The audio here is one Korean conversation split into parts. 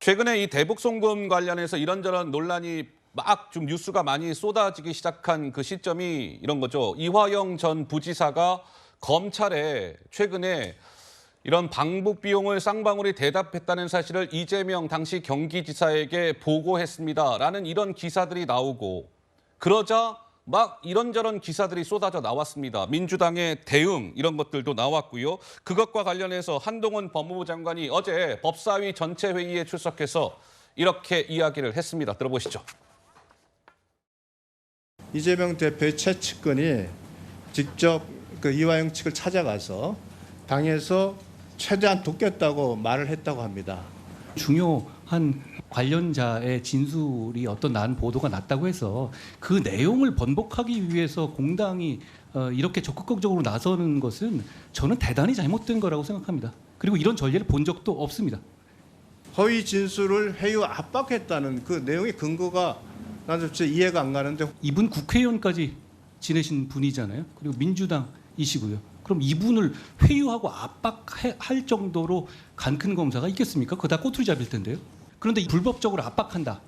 최근에 이 대북 송금 관련해서 이런저런 논란이 막 좀 뉴스가 많이 쏟아지기 시작한 그 시점이 이런 거죠. 이화영 전 부지사가 검찰에 최근에 이런 방북 비용을 쌍방울이 대답했다는 사실을 이재명 당시 경기지사에게 보고했습니다라는 이런 기사들이 나오고 그러자 막 이런저런 기사들이 쏟아져 나왔습니다. 민주당의 대응 이런 것들도 나왔고요. 그것과 관련해서 한동훈 법무부 장관이 어제 법사위 전체 회의에 출석해서 이렇게 이야기를 했습니다. 들어보시죠. 이재명 대표의 최측근이 직접 그 이화영 측을 찾아가서 당에서 최대한 돕겠다고 말을 했다고 합니다. 중요한 관련자의 진술이 어떤 난 보도가 났다고 해서 그 내용을 번복하기 위해서 공당이 이렇게 적극적으로 나서는 것은 저는 대단히 잘못된 거라고 생각합니다. 그리고 이런 전례를 본 적도 없습니다. 허위 진술을 회유 압박했다는 그 내용의 근거가 나는 진짜 이해가 안 가는데 이분 국회의원까지 지내신 분이잖아요. 그리고 민주당이시고요. 그럼 이분을 회유하고 압박할 정도로 간 큰 검사가 있겠습니까? 그거 다 꼬투리 잡힐 텐데요. 그런데 불법적으로 압박한다.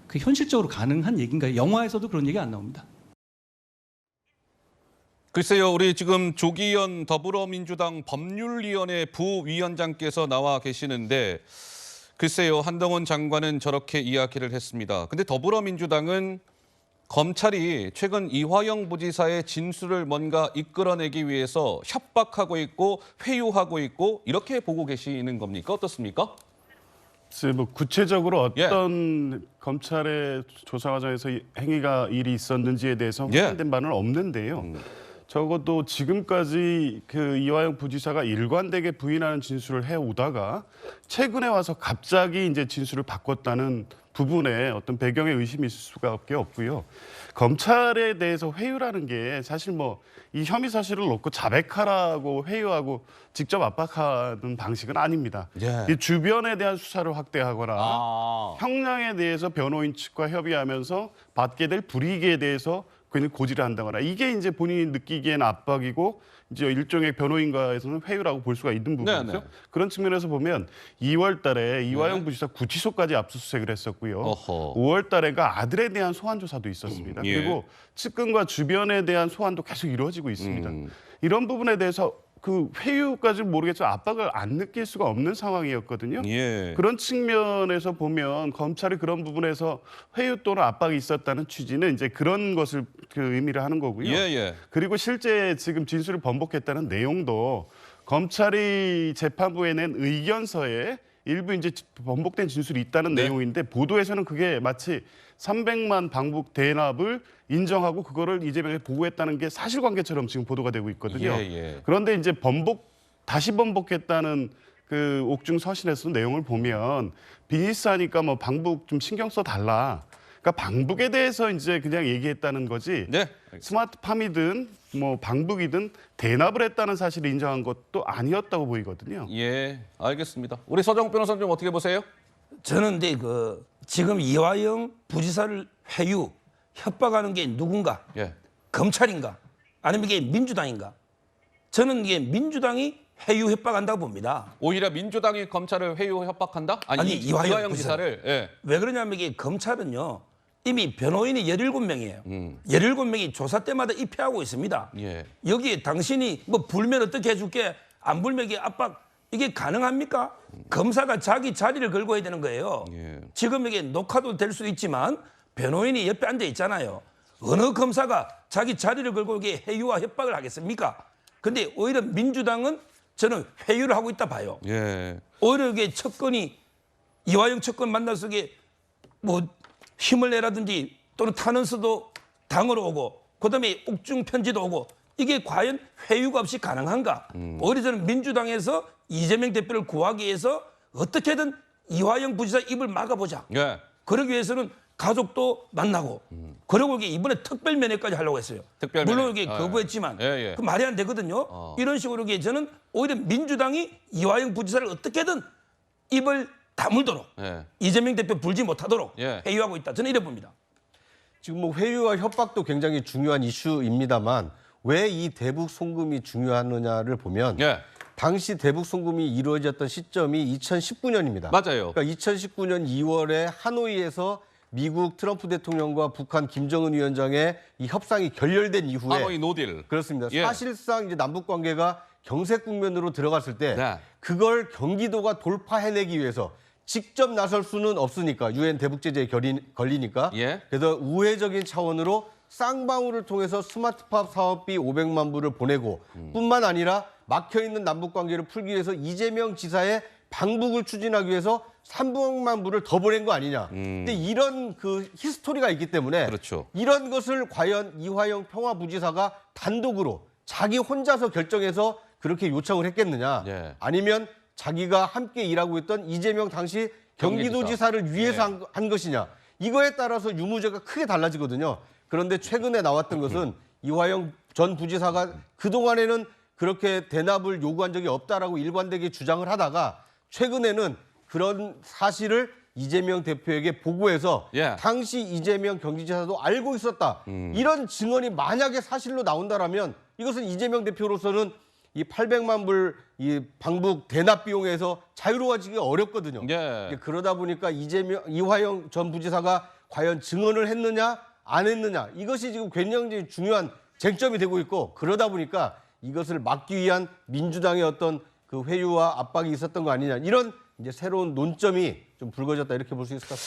그게 현실적으로 가능한 얘기인가요? 영화에서도 그런 얘기 안 나옵니다. 글쎄요, 우리 지금 조기현 더불어민주당 법률위원회 부위원장께서 나와 계시는데 글쎄요, 한동훈 장관은 저렇게 이야기를 했습니다. 근데 더불어민주당은 검찰이 최근 이화영 부지사의 진술을 뭔가 이끌어내기 위해서 협박하고 있고 회유하고 있고 이렇게 보고 계시는 겁니까? 어떻습니까? 뭐 구체적으로 어떤 검찰의 조사 과정에서 행위가 일이 있었는지에 대해서 확인된 바는 없는데요. 적어도 지금까지 그 이화영 부지사가 일관되게 부인하는 진술을 해오다가 최근에 와서 갑자기 이제 진술을 바꿨다는 부분에 어떤 배경의 의심이 있을 수밖에 없고요. 검찰에 대해서 회유라는 게 사실 뭐 이 혐의 사실을 놓고 자백하라고 회유하고 직접 압박하는 방식은 아닙니다. 이 주변에 대한 수사를 확대하거나 형량에 대해서 변호인 측과 협의하면서 받게 될 불이익에 대해서 괜히 고지를 한다거나 이게 이제 본인이 느끼기에는 압박이고 이제 일종의 변호인과에서는 회유라고 볼 수가 있는 부분이죠. 그런 측면에서 보면 2월 달에 이화영 부지사 구치소까지 압수수색을 했었고요. 5월 달에가 아들에 대한 소환 조사도 있었습니다. 그리고 측근과 주변에 대한 소환도 계속 이루어지고 있습니다. 이런 부분에 대해서 그 회유까지는 모르겠지만 압박을 안 느낄 수가 없는 상황이었거든요. 그런 측면에서 보면 검찰이 그런 부분에서 회유 또는 압박이 있었다는 취지는 이제 그런 것을 그 의미를 하는 거고요. 그리고 실제 지금 진술을 번복했다는 내용도 검찰이 재판부에 낸 의견서에 일부 이제 번복된 진술이 있다는 내용인데 보도에서는 그게 마치 300만 방북 대납을 인정하고 그거를 이재명에 보고했다는 게 사실관계처럼 지금 보도가 되고 있거든요. 그런데 이제 다시 번복했다는 그 옥중 서신에서 내용을 보면 비니스하니까 뭐 방북 좀 신경 써 달라. 그러니까 방북에 대해서 이제 그냥 얘기했다는 거지. 스마트팜이든 뭐 방북이든 대납을 했다는 사실을 인정한 것도 아니었다고 보이거든요. 알겠습니다. 우리 서정욱 변호사님 좀 어떻게 보세요? 저는 근데 지금 이화영 부지사를 회유, 협박하는 게 누군가? 검찰인가? 아니면 이게 민주당인가? 저는 이게 민주당이 회유 협박한다고 봅니다. 오히려 민주당이 검찰을 회유 협박한다? 아니 이화영 지사를. 왜 그러냐면 이게 검찰은요. 이미 변호인이 17명이에요. 17명이 조사 때마다 입회하고 있습니다. 여기에 당신이 뭐 불면 어떻게 해줄게, 안 불면 이게 압박, 이게 가능합니까? 검사가 자기 자리를 걸고 해야 되는 거예요. 지금 이게 녹화도 될 수도 있지만 변호인이 옆에 앉아 있잖아요. 어느 검사가 자기 자리를 걸고 이게 회유와 협박을 하겠습니까? 근데 오히려 민주당은 저는 회유를 하고 있다 봐요. 오히려 이게 이화영 측근 만나서 이게 뭐 힘을 내라든지 또는 탄원서도 당으로 오고 그다음에 옥중 편지도 오고 이게 과연 회유가 없이 가능한가? 오히려 저는 민주당에서 이재명 대표를 구하기 위해서 어떻게든 이화영 부지사 입을 막아보자. 그러기 위해서는 가족도 만나고 그리고 이게 이번에 특별면회까지 하려고 했어요. 물론 이게 거부했지만 그 말이 안 되거든요. 이런 식으로 저는 오히려 민주당이 이화영 부지사를 어떻게든 입을 다물도록 이재명 대표 불지 못하도록 회유하고 있다. 저는 이래 봅니다. 지금 뭐 회유와 협박도 굉장히 중요한 이슈입니다만 왜 이 대북 송금이 중요하느냐를 보면 당시 대북 송금이 이루어졌던 시점이 2019년입니다. 맞아요. 그러니까 2019년 2월에 하노이에서 미국 트럼프 대통령과 북한 김정은 위원장의 이 협상이 결렬된 이후에 하노이 노딜. 그렇습니다. 예. 사실상 이제 남북 관계가 경색 국면으로 들어갔을 때 네. 그걸 경기도가 돌파해내기 위해서 직접 나설 수는 없으니까 유엔 대북 제재에 걸리니까 예. 그래서 우회적인 차원으로 쌍방울을 통해서 스마트팜 사업비 500만 불을 보내고 뿐만 아니라 막혀있는 남북 관계를 풀기 위해서 이재명 지사의 방북을 추진하기 위해서 300만 불을 더 보낸 거 아니냐. 근데 이런 그 히스토리가 있기 때문에 그렇죠. 이런 것을 과연 이화영 평화부지사가 단독으로 자기 혼자서 결정해서 그렇게 요청을 했겠느냐. 예. 아니면 자기가 함께 일하고 있던 이재명 당시 경기도지사를 위해서 예. 한 것이냐. 이거에 따라서 유무죄가 크게 달라지거든요. 그런데 최근에 나왔던 것은 이화영 전 부지사가 그동안에는 그렇게 대납을 요구한 적이 없다라고 일관되게 주장을 하다가 최근에는 그런 사실을 이재명 대표에게 보고해서 예. 당시 이재명 경기지사도 알고 있었다. 이런 증언이 만약에 사실로 나온다라면 이것은 이재명 대표로서는 이 800만 불 이 방북 대납 비용에서 자유로워지기가 어렵거든요. 예. 그러다 보니까 이화영 전 부지사가 과연 증언을 했느냐 안 했느냐 이것이 지금 굉장히 중요한 쟁점이 되고 있고 그러다 보니까 이것을 막기 위한 민주당의 어떤 그 회유와 압박이 있었던 거 아니냐 이런 이제 새로운 논점이 좀 불거졌다 이렇게 볼 수 있을 것 같습니다.